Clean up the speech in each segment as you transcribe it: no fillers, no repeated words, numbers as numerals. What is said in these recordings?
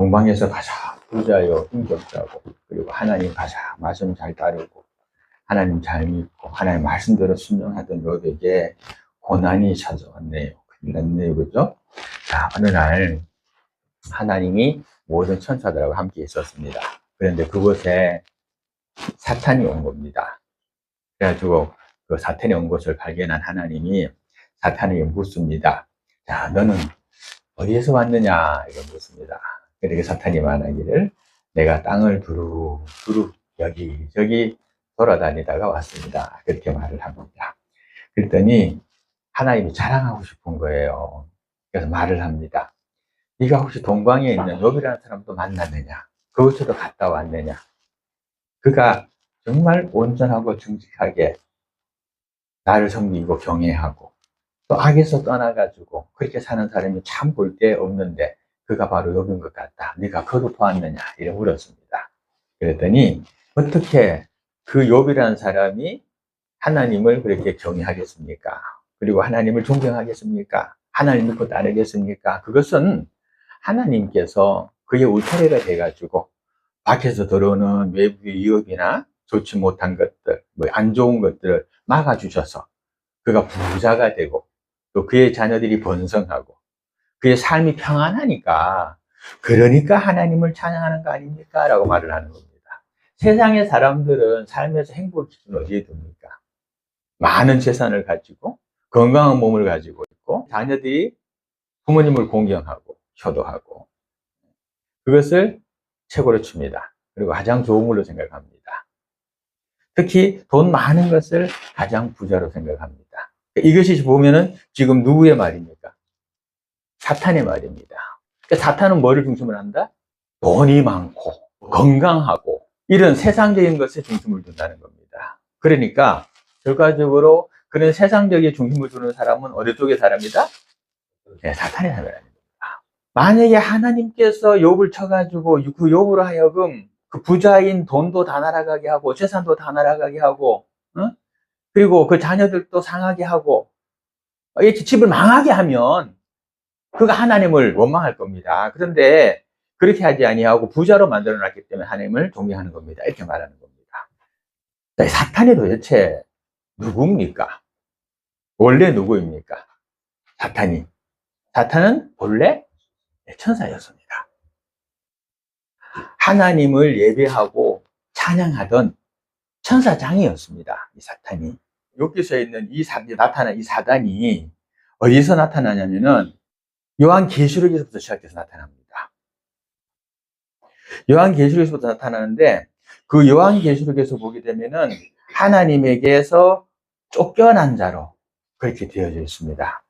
동방에서 가장 부자요, 인격자고, 그리고 하나님 가장 말씀 잘 따르고, 하나님 잘 믿고, 하나님 말씀대로 순종하던 욥에게 고난이 찾아왔네요. 큰일 났네요. 그죠? 자, 어느 날, 하나님이 모든 천사들하고 함께 있었습니다. 그런데 그곳에 사탄이 온 겁니다. 그래가지고 그 사탄이 온 곳을 발견한 하나님이 사탄에게 묻습니다. 자, 너는 어디에서 왔느냐? 이걸 묻습니다. 그러니까 사탄이 말하기를 내가 땅을 두루 여기저기 돌아다니다가 왔습니다. 그렇게 말을 합니다. 그랬더니 하나님이 자랑하고 싶은 거예요. 그래서 말을 합니다. 네가 혹시 동방에 있는 욥이라는 사람도 만났느냐? 그곳으로 갔다 왔느냐? 그가 정말 온전하고 정직하게 나를 섬기고 경외하고 또 악에서 떠나가지고 그렇게 사는 사람이 참 볼 데 없는데 그가 바로 욥인 것 같다. 네가 그도 보았느냐? 이렇게 물었습니다. 그랬더니 어떻게 그 욥이라는 사람이 하나님을 그렇게 경외하겠습니까? 그리고 하나님을 존경하겠습니까? 하나님 믿고 따르겠습니까? 그것은 하나님께서 그의 울타리가 돼가지고 밖에서 들어오는 외부의 위협이나 좋지 못한 것들, 뭐 안 좋은 것들을 막아주셔서 그가 부자가 되고 또 그의 자녀들이 번성하고 그의 삶이 평안하니까 그러니까 하나님을 찬양하는 거 아닙니까? 라고 말을 하는 겁니다. 세상의 사람들은 삶에서 행복 기준을 어디에 둡니까? 많은 재산을 가지고 건강한 몸을 가지고 있고 자녀들이 부모님을 공경하고 효도하고 그것을 최고로 칩니다. 그리고 가장 좋은 걸로 생각합니다. 특히 돈 많은 것을 가장 부자로 생각합니다. 이것이 보면은 지금 누구의 말입니까? 사탄의 말입니다. 그러니까 사탄은 뭐를 중심으로 한다? 돈이 많고 건강하고 이런 세상적인 것에 중심을 둔다는 겁니다. 그러니까 결과적으로 그런 세상적인 중심을 두는 사람은 어느 쪽의 사람이다? 네, 사탄의 사람입니다. 만약에 하나님께서 욥을 쳐가지고 그 욥으로 하여금 그 부자인 돈도 다 날아가게 하고 재산도 다 날아가게 하고 그리고 그 자녀들도 상하게 하고 이렇게 집을 망하게 하면 그가 하나님을 원망할 겁니다. 그런데 그렇게 하지 아니하고 부자로 만들어 놨기 때문에 하나님을 존경하는 겁니다. 이렇게 말하는 겁니다. 사탄이 도대체 누구입니까? 원래 누구입니까? 사탄은 본래 천사였습니다. 하나님을 예배하고 찬양하던 천사장이었습니다. 이 사탄이. 여기서 있는 나타난 이 사단이 어디서 나타나냐면은 요한계시록에서부터 시작해서 나타납니다. 요한계시록에서부터 나타나는데 그 요한계시록에서 보게 되면은 하나님에게서 쫓겨난 자로 그렇게 되어져 있습니다.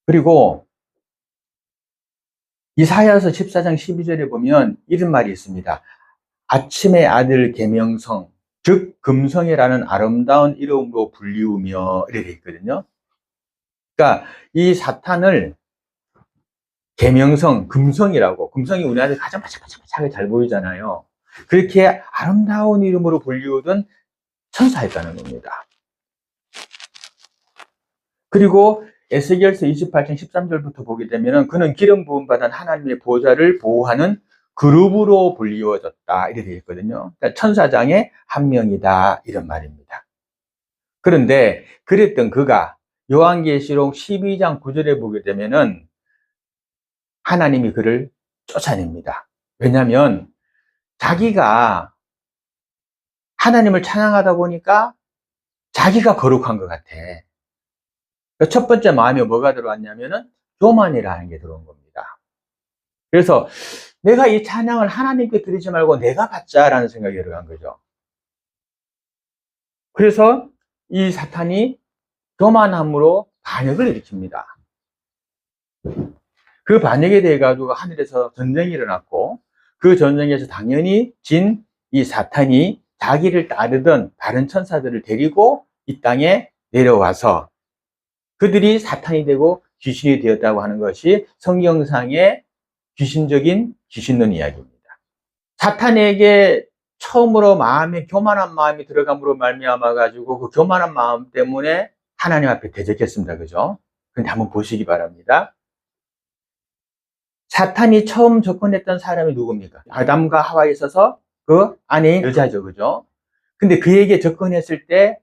그리고 이사야서 14장 12절에 보면 이런 말이 있습니다. 아침의 아들 계명성, 즉 금성이라는 아름다운 이름으로 불리우며 이렇게 있거든요. 그러니까 이 사탄을 계명성, 금성이라고, 금성이 우리한테 가장 반짝반짝하게 잘 보이잖아요. 그렇게 아름다운 이름으로 불리우던 천사였다는 겁니다. 그리고 에스겔서 28장 13절부터 보게 되면 그는 기름 부음 받은 하나님의 보좌를 보호하는 그룹으로 불리워졌다 이렇게 되어 있거든요. 그러니까 천사장의 한 명이다 이런 말입니다. 그런데 그랬던 그가 요한계시록 12장 9절에 보게 되면은 하나님이 그를 쫓아냅니다. 왜냐하면 자기가 하나님을 찬양하다 보니까 자기가 거룩한 것 같아. 첫 번째 마음에 뭐가 들어왔냐면은 교만이라는 게 들어온 겁니다. 그래서 내가 이 찬양을 하나님께 드리지 말고 내가 받자라는 생각이 들어간 거죠. 그래서 이 사탄이 교만함으로 반역을 일으킵니다. 그 반역에 대해 가지고 하늘에서 전쟁이 일어났고 그 전쟁에서 당연히 진 이 사탄이 자기를 따르던 다른 천사들을 데리고 이 땅에 내려와서 그들이 사탄이 되고 귀신이 되었다고 하는 것이 성경상의 귀신론 이야기입니다. 사탄에게 처음으로 마음에 교만한 마음이 들어감으로 말미암아 가지고 그 교만한 마음 때문에 하나님 앞에 대적했습니다. 그죠? 근데 한번 보시기 바랍니다. 사탄이 처음 접근했던 사람이 누굽니까? 아담과 하와에 있어서 그 아내인 여자죠. 그죠? 근데 그에게 접근했을 때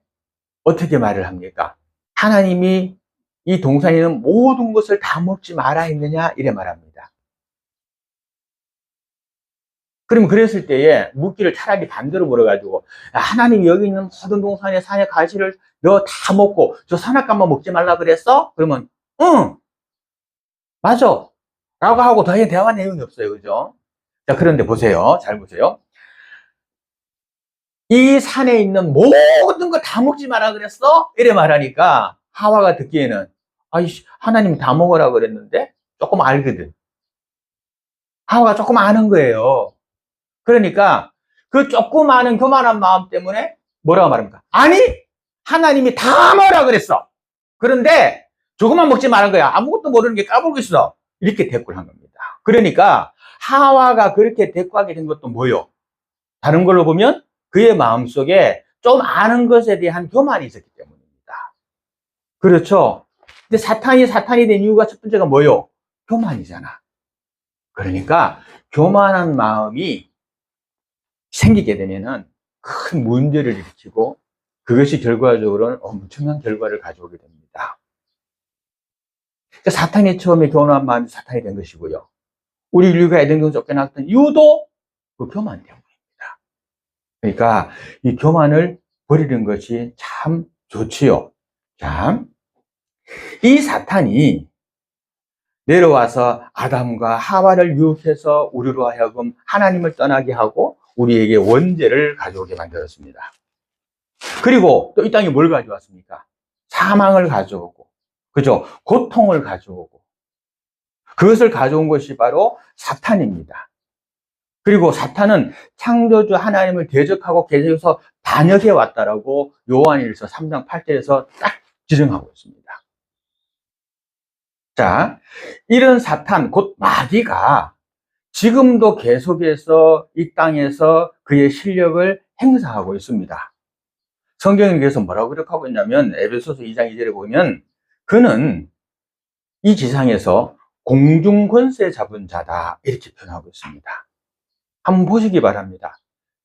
어떻게 말을 합니까? 하나님이 이 동산에 있는 모든 것을 다 먹지 마라 했느냐? 이래 말합니다. 그러면 그랬을 때에 묻기를 차라리 반대로 물어가지고, 하나님이 여기 있는 모든 동산에 산의 가시를 너 다 먹고 저 선악과만 먹지 말라 그랬어? 그러면 응 맞아 라고 하고 더 이상 대화 내용이 없어요. 그죠? 자, 그런데 보세요. 잘 보세요. 이 산에 있는 모든 거 다 먹지 마라 그랬어? 이래 말하니까 하와가 듣기에는 아이씨, 하나님 다 먹으라 그랬는데 조금 알거든. 하와가 조금 아는 거예요. 그러니까 그 조금 아는 교만한 마음 때문에 뭐라고 말합니까? 아니, 하나님이 다 먹으라 그랬어. 그런데 조금만 먹지 말은 거야. 아무것도 모르는 게 까불고 있어. 이렇게 대꾸를 한 겁니다. 그러니까 하와가 그렇게 대꾸하게 된 것도 뭐요? 다른 걸로 보면 그의 마음속에 좀 아는 것에 대한 교만이 있었기 때문입니다. 그렇죠? 근데 사탄이 된 이유가 첫 번째가 뭐요? 교만이잖아. 그러니까 교만한 마음이 생기게 되면은 큰 문제를 일으키고 그것이 결과적으로는 엄청난 결과를 가져오게 됩니다. 그러니까 사탄이 처음에 교만한 마음이 사탄이 된 것이고요. 우리 인류가 에덴동산 쫓겨났던 이유도 그 교만 때문입니다. 그러니까 이 교만을 버리는 것이 참 좋지요. 자, 이 사탄이 내려와서 아담과 하와를 유혹해서 우리로 하여금 하나님을 떠나게 하고 우리에게 원죄를 가져오게 만들었습니다. 그리고 또 이 땅에 뭘 가져왔습니까? 사망을 가져오고, 그죠? 고통을 가져오고, 그것을 가져온 것이 바로 사탄입니다. 그리고 사탄은 창조주 하나님을 대적하고 계속해서 반역해 왔다라고 요한일서 3장 8절에서 딱 지정하고 있습니다. 자, 이런 사탄, 곧 마귀가 지금도 계속해서 이 땅에서 그의 실력을 행사하고 있습니다. 성경에 그래서 뭐라고 기록하고 있냐면 에베소서 2장 2절에 보면 그는 이 지상에서 공중 권세 잡은 자다 이렇게 표현하고 있습니다. 한번 보시기 바랍니다.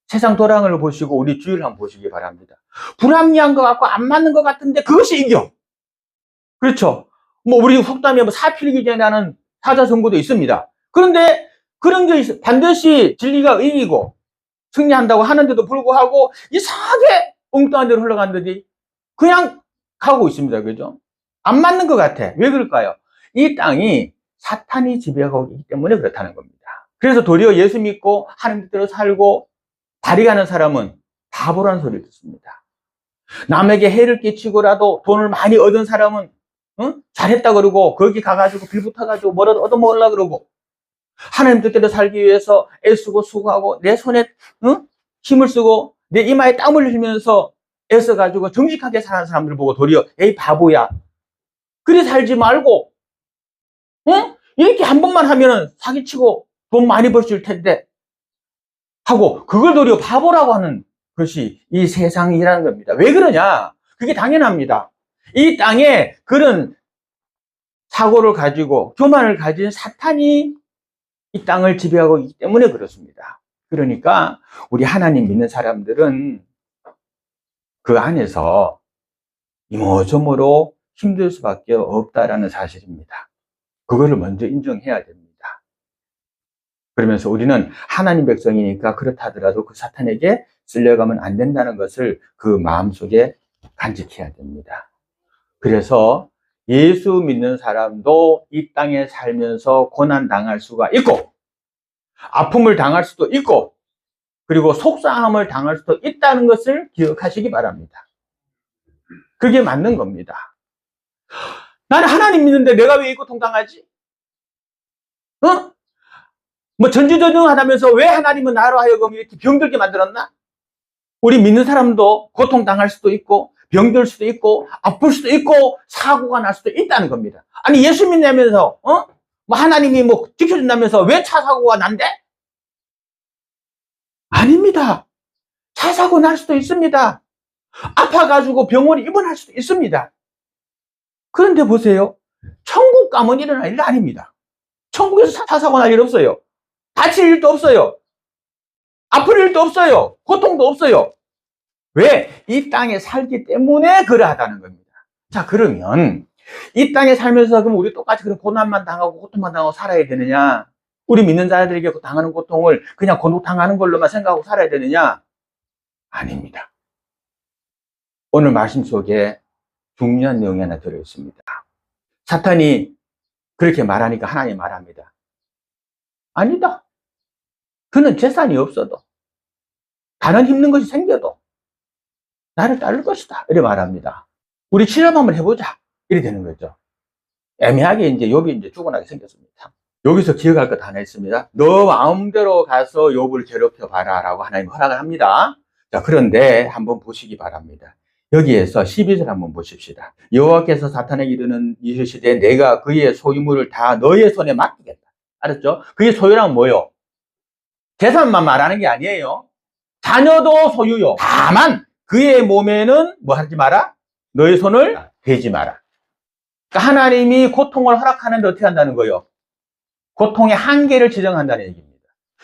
세상 도량을 보시고 우리 주위를 한번 보시기 바랍니다. 불합리한 것 같고 안 맞는 것 같은데 그것이 이겨. 그렇죠? 뭐 우리 속담에 뭐 사필기 전에 하는 사자성고도 있습니다. 그런데 그런 게 반드시 진리가 이기고 승리한다고 하는데도 불구하고 이상하게 엉뚱한 데로 흘러간다지 그냥 가고 있습니다. 그죠? 안 맞는 것 같아. 왜 그럴까요? 이 땅이 사탄이 지배하고 있기 때문에 그렇다는 겁니다. 그래서 도리어 예수 믿고 하나님 뜻대로 살고 다리 가는 사람은 바보라는 소리를 듣습니다. 남에게 해를 끼치고라도 돈을 많이 얻은 사람은 잘했다 그러고 거기 가가지고 빌붙어가지고 뭐라도 얻어먹으려고 그러고 하나님 뜻대로 살기 위해서 애쓰고 수고하고 내 손에 힘을 쓰고 내 이마에 땀을 흘리면서 애써가지고 정직하게 사는 사람들 보고 도리어 에이 바보야 그래 살지 말고 이렇게 한 번만 하면은 사기치고 돈 많이 벌 수 있을 텐데 하고 그걸 도리어 바보라고 하는 것이 이 세상이라는 겁니다. 왜 그러냐? 그게 당연합니다. 이 땅에 그런 사고를 가지고 교만을 가진 사탄이 이 땅을 지배하고 있기 때문에 그렇습니다. 그러니까 우리 하나님 믿는 사람들은 그 안에서 이모저모로 힘들 수밖에 없다라는 사실입니다. 그거를 먼저 인정해야 됩니다. 그러면서 우리는 하나님 백성이니까 그렇다 하더라도 그 사탄에게 쓸려가면 안 된다는 것을 그 마음속에 간직해야 됩니다. 그래서 예수 믿는 사람도 이 땅에 살면서 고난 당할 수가 있고 아픔을 당할 수도 있고 그리고 속상함을 당할 수도 있다는 것을 기억하시기 바랍니다. 그게 맞는 겁니다. 나는 하나님 믿는데 내가 왜 이 고통 당하지? 뭐 전지전능하다면서 왜 하나님은 나로 하여금 이렇게 병들게 만들었나? 우리 믿는 사람도 고통당할 수도 있고 병들 수도 있고 아플 수도 있고 사고가 날 수도 있다는 겁니다. 아니 예수 믿냐면서 뭐 하나님이 뭐 지켜준다면서 왜 차 사고가 난대? 아닙니다. 차 사고 날 수도 있습니다. 아파가지고 병원에 입원할 수도 있습니다. 그런데 보세요. 천국 가면 일어날 일 아닙니다. 천국에서 사사고 날 일 없어요. 다칠 일도 없어요. 아플 일도 없어요. 고통도 없어요. 왜? 이 땅에 살기 때문에 그러하다는 겁니다. 자, 그러면 이 땅에 살면서 그럼 우리 똑같이 그런 고난만 당하고 고통만 당하고 살아야 되느냐? 우리 믿는 자들에게 당하는 고통을 그냥 고통당하는 걸로만 생각하고 살아야 되느냐? 아닙니다. 오늘 말씀 속에 중요한 내용이 하나 들어있습니다. 사탄이 그렇게 말하니까 하나님 말합니다. 아니다. 그는 재산이 없어도 다른 힘든 것이 생겨도 나를 따를 것이다. 이렇게 말합니다. 우리 실험 한번 해보자. 이렇게 되는 거죠. 애매하게 이제 욥이 이제 죽어나게 생겼습니다. 여기서 기억할 것 하나 있습니다. 너 마음대로 가서 욥을 괴롭혀 봐라 라고 하나님 허락을 합니다. 자, 그런데 한번 보시기 바랍니다. 여기에서 12절 한번 보십시다. 여호와께서 사탄에게 이르시되 내가 그의 소유물을 다 너의 손에 맡기겠다. 알았죠? 그의 소유란 뭐요? 재산만 말하는 게 아니에요. 자녀도 소유요. 다만 그의 몸에는 뭐 하지 마라? 너의 손을 대지 마라. 그러니까 하나님이 고통을 허락하는데 어떻게 한다는 거예요? 고통의 한계를 지정한다는 얘기입니다.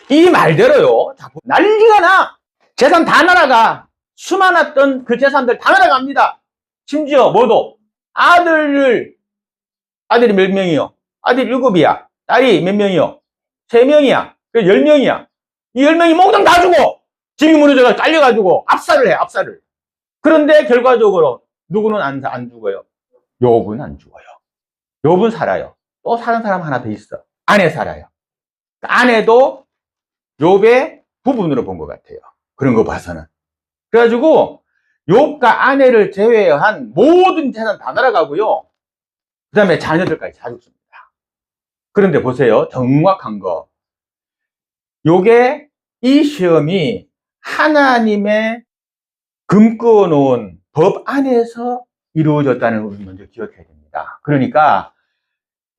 이 말대로요. 난리가 나. 재산 다 날아가. 수많았던 그 재산들 다 날아갑니다. 심지어 뭐도 아들이 몇 명이요? 아들이 7이야. 딸이 몇 명이요? 3명이야. 10명이야. 이 10명이 몽땅 다 주고 집이 무너져서 잘려가지고 압살을 해, 압살을. 그런데 결과적으로 누구는 안 죽어요? 욥은 안 죽어요. 욥은 살아요. 또 사는 사람 하나 더 있어. 아내 살아요. 아내도 욥의 부분으로 본 것 같아요. 그런 거 봐서는. 그래가지고 욥과 아내를 제외한 모든 재산 다 날아가고요. 그 다음에 자녀들까지 다 죽습니다. 그런데 보세요. 정확한 거. 요게 이 시험이 하나님의 금끄어 놓은 법 안에서 이루어졌다는 걸 먼저 기억해야 됩니다. 그러니까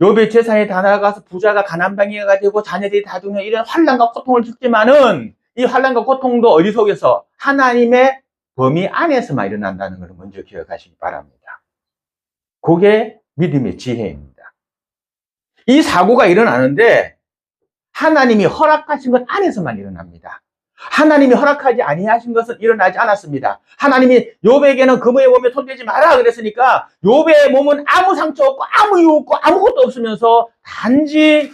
욥의 재산이 다 나가서 부자가 가난방이가 되고 자녀들이 다 죽는 이런 환난과 고통을 죽지만은 이 환난과 고통도 어디 속에서 하나님의 범위 안에서만 일어난다는 걸 먼저 기억하시기 바랍니다. 그게 믿음의 지혜입니다. 이 사고가 일어나는데 하나님이 허락하신 것 안에서만 일어납니다. 하나님이 허락하지 아니하신 것은 일어나지 않았습니다. 하나님이 욥에게는 그의 몸에 손대지 마라 그랬으니까 욥의 몸은 아무 상처 없고 아무 이유 없고 아무것도 없으면서 단지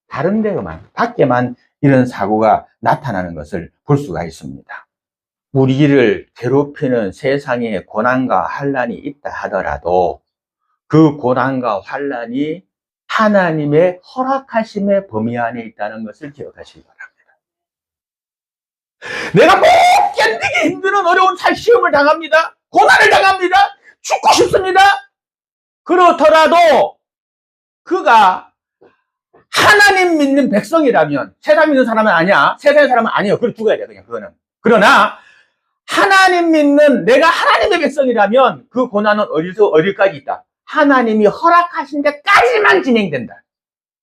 다른 데만 밖에만 이런 사고가 나타나는 것을 볼 수가 있습니다. 우리를 괴롭히는 세상에 고난과 환난이 있다 하더라도 그 고난과 환난이 하나님의 허락하심의 범위 안에 있다는 것을 기억하시기 바랍니다. 내가 못 견디기 힘드는 어려운 시험을 당합니다. 고난을 당합니다. 죽고 싶습니다. 그렇더라도 그가 하나님 믿는 백성이라면, 세상 믿는 사람은 아니야. 세상의 사람은 아니에요. 그걸 죽어야 돼, 그냥 그거는. 그러나 하나님 믿는 내가 하나님의 백성이라면 그 고난은 어디까지 있다? 하나님이 허락하신 데까지만 진행된다.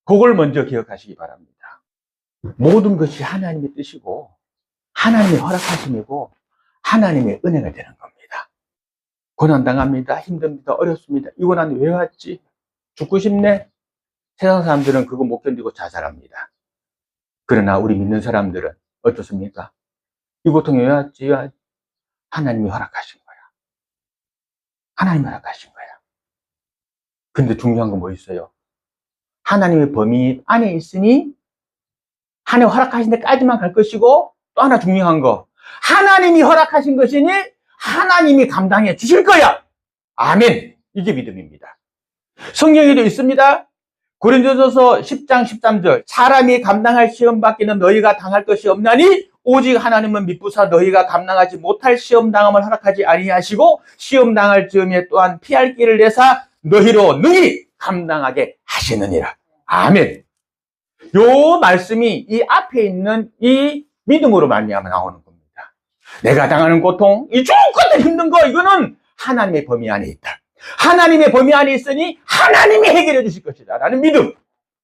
그걸 먼저 기억하시기 바랍니다. 모든 것이 하나님의 뜻이고 하나님의 허락하심이고 하나님의 은혜가 되는 겁니다. 고난당합니다. 힘듭니다. 어렵습니다. 이 고난 왜 왔지? 죽고 싶네? 세상 사람들은 그거 못 견디고 자살합니다. 그러나 우리 믿는 사람들은 어떻습니까? 이 고통이 왜 왔지? 하나님이 허락하신 거야. 하나님이 허락하신 거야. 근데 중요한 건 뭐 있어요? 하나님의 범위 안에 있으니 하나님 허락하신 데까지만 갈 것이고, 또 하나 중요한 거, 하나님이 허락하신 것이니 하나님이 감당해 주실 거야. 아멘. 이게 믿음입니다. 성경에도 있습니다. 고린도전서 10장 13절, 사람이 감당할 시험 밖에는 너희가 당할 것이 없나니 오직 하나님은 미쁘사 너희가 감당하지 못할 시험 당함을 허락하지 아니하시고 시험 당할 즈음에 또한 피할 길을 내사 너희로 능히 감당하게 하시느니라. 아멘. 요 말씀이 이 앞에 있는 이 믿음으로 말미암아 나오는 겁니다. 내가 당하는 고통, 이 죽겠다 힘든 거, 이거는 하나님의 범위 안에 있다. 하나님의 범위 안에 있으니 하나님이 해결해 주실 것이다 라는 믿음.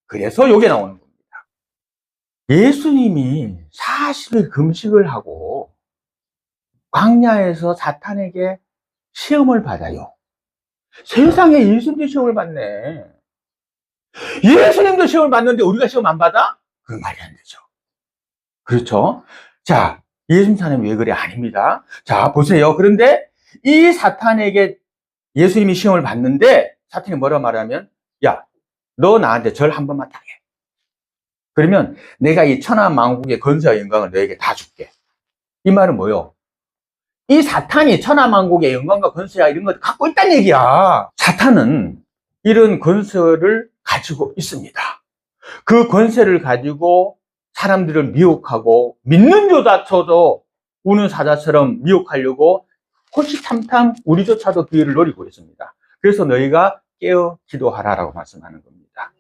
그래서 요게 나오는 겁니다. 예수님이 40일 금식을 하고 광야에서 사탄에게 시험을 받아요. 세상에 예수님이 시험을 받네. 예수님도 시험을 받는데 우리가 시험 안 받아? 그건 말이 안 되죠. 그렇죠? 자, 예수님 사람이 왜 그래? 아닙니다. 자, 보세요. 그런데 이 사탄에게 예수님이 시험을 받는데 사탄이 뭐라 말하면, 야, 너 나한테 절 한 번만 당해. 그러면 내가 이 천하만국의 건세와 영광을 너에게 다 줄게. 이 말은 뭐요? 이 사탄이 천하만국의 영광과 건세와 이런 걸 갖고 있다는 얘기야. 사탄은 이런 건세를 가지고 있습니다. 그 권세를 가지고 사람들을 미혹하고 믿는 자조차도 우는 사자처럼 미혹하려고 호시탐탐 우리조차도 기회를 노리고 있습니다. 그래서 너희가 깨어 기도하라라고 말씀하는 겁니다.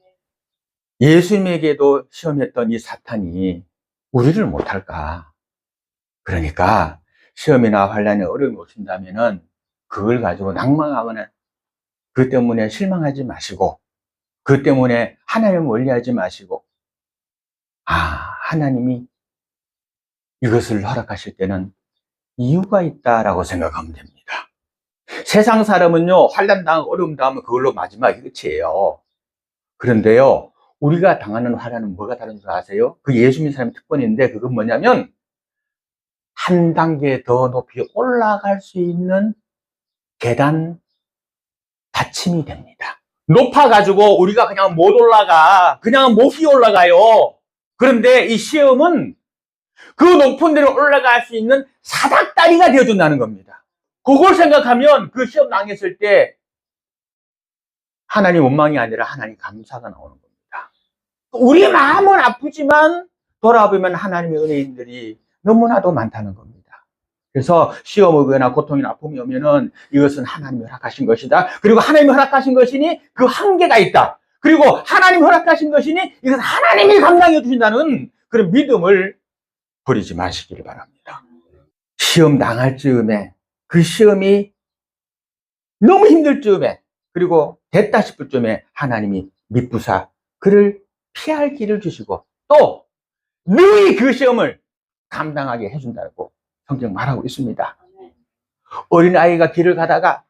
예수님에게도 시험했던 이 사탄이 우리를 못할까? 그러니까 시험이나 환난에 어려움이 오신다면은 그걸 가지고 낭망하거나 그 때문에 실망하지 마시고 그 때문에 하나님을 멀리하지 마시고 하나님이 이것을 허락하실 때는 이유가 있다라고 생각하면 됩니다. 세상 사람은요, 환난 당하고 어려움 당하면 그걸로 마지막이 끝이에요. 그런데요, 우리가 당하는 환난은 뭐가 다른 줄 아세요? 그 예수 믿는 사람의 특권인데 그건 뭐냐면 한 단계 더 높이 올라갈 수 있는 계단 받침이 됩니다. 높아가지고 우리가 그냥 못 올라가. 그냥 못이 올라가요. 그런데 이 시험은 그 높은 데로 올라갈 수 있는 사닥다리가 되어준다는 겁니다. 그걸 생각하면 그 시험 당했을 때 하나님 원망이 아니라 하나님 감사가 나오는 겁니다. 우리 마음은 아프지만 돌아보면 하나님의 은혜인들이 너무나도 많다는 겁니다. 그래서 시험 오거나 고통이나 아픔이 오면은 이것은 하나님이 허락하신 것이다. 그리고 하나님이 허락하신 것이니 그 한계가 있다. 그리고 하나님이 허락하신 것이니 이것은 하나님이 감당해 주신다는 그런 믿음을 버리지 마시기를 바랍니다. 시험 당할 즈음에 그 시험이 너무 힘들 즈음에 그리고 됐다 싶을 즈음에 하나님이 미쁘사 그를 피할 길을 주시고 또 늘 그 시험을 감당하게 해준다고 성경 말하고 있습니다. 어린아이가 길을 가다가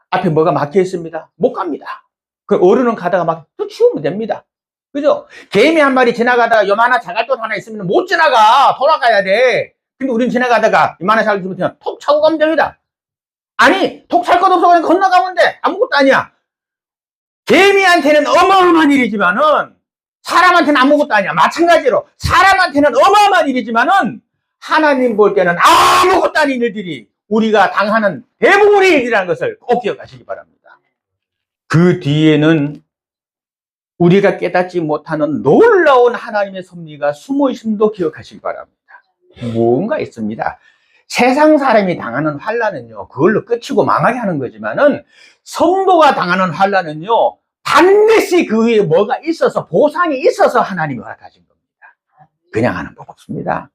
앞에 뭐가 막혀 있습니다. 못 갑니다. 그 어른은 가다가 막 또 치우면 됩니다. 그죠? 개미 한 마리 지나가다가 요만한 자갈돌 하나 있으면 못 지나가. 돌아가야 돼. 근데 우린 지나가다가 요만한 자갈돌 있으면 톡 차고 가면 됩니다. 아니 톡 찰 것 없어 그냥 건너가면 돼. 아무것도 아니야. 개미한테는 어마어마한 일이지만은 사람한테는 아무것도 아니야. 마찬가지로 사람한테는 어마어마한 일이지만은 하나님 볼 때는 아무것도 아닌 일들이 우리가 당하는 대부분의 일이라는 것을 꼭 기억하시기 바랍니다. 그 뒤에는 우리가 깨닫지 못하는 놀라운 하나님의 섭리가 숨어있음도 기억하시기 바랍니다. 뭔가 있습니다. 세상 사람이 당하는 환난은요, 그걸로 끝이고 망하게 하는 거지만은 성도가 당하는 환난은요, 반드시 그 위에 뭐가 있어서 보상이 있어서 하나님이 허락하신 겁니다. 그냥 하는 법 없습니다.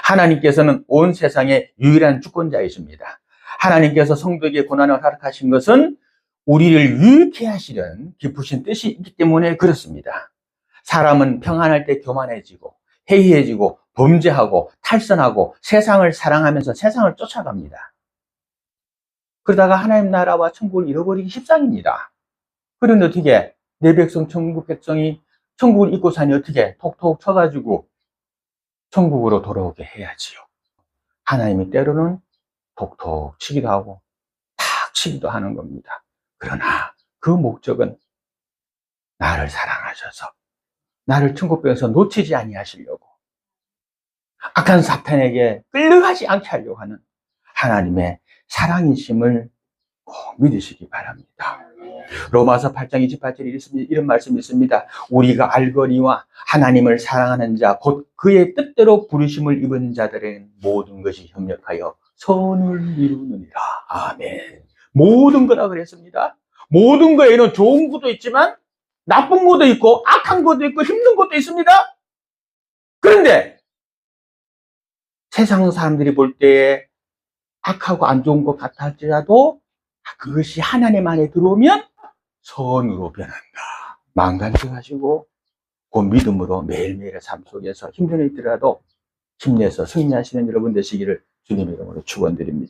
하나님께서는 온 세상의 유일한 주권자이십니다. 하나님께서 성도에게 고난을 허락하신 것은 우리를 유익해 하시는 깊으신 뜻이 있기 때문에 그렇습니다. 사람은 평안할 때 교만해지고 해이해지고 범죄하고 탈선하고 세상을 사랑하면서 세상을 쫓아갑니다. 그러다가 하나님 나라와 천국을 잃어버리기 십상입니다. 그런데 어떻게 내 백성 천국 백성이 천국을 잊고 사니 어떻게 톡톡 쳐가지고 천국으로 돌아오게 해야지요. 하나님이 때로는 톡톡 치기도 하고 탁 치기도 하는 겁니다. 그러나 그 목적은 나를 사랑하셔서 나를 천국에서 놓치지 아니하시려고 악한 사탄에게 끌려가지 않게 하려고 하는 하나님의 사랑이심을 꼭 믿으시기 바랍니다. 로마서 8장 28절에 이런 말씀이 있습니다. 우리가 알거니와 하나님을 사랑하는 자 곧 그의 뜻대로 부르심을 입은 자들은 모든 것이 협력하여 선을 이루느니라. 아멘. 모든 거라 그랬습니다. 모든 거에는 좋은 것도 있지만 나쁜 것도 있고 악한 것도 있고 힘든 것도 있습니다. 그런데 세상 사람들이 볼 때에 악하고 안 좋은 것 같아 할지라도 그것이 하나님 안에 들어오면 선으로 변한다. 망간지 가지고 그 믿음으로 매일매일의 삶 속에서 힘든 일이라도 힘내서 승리하시는 여러분 되시기를 주님의 이름으로 축원드립니다.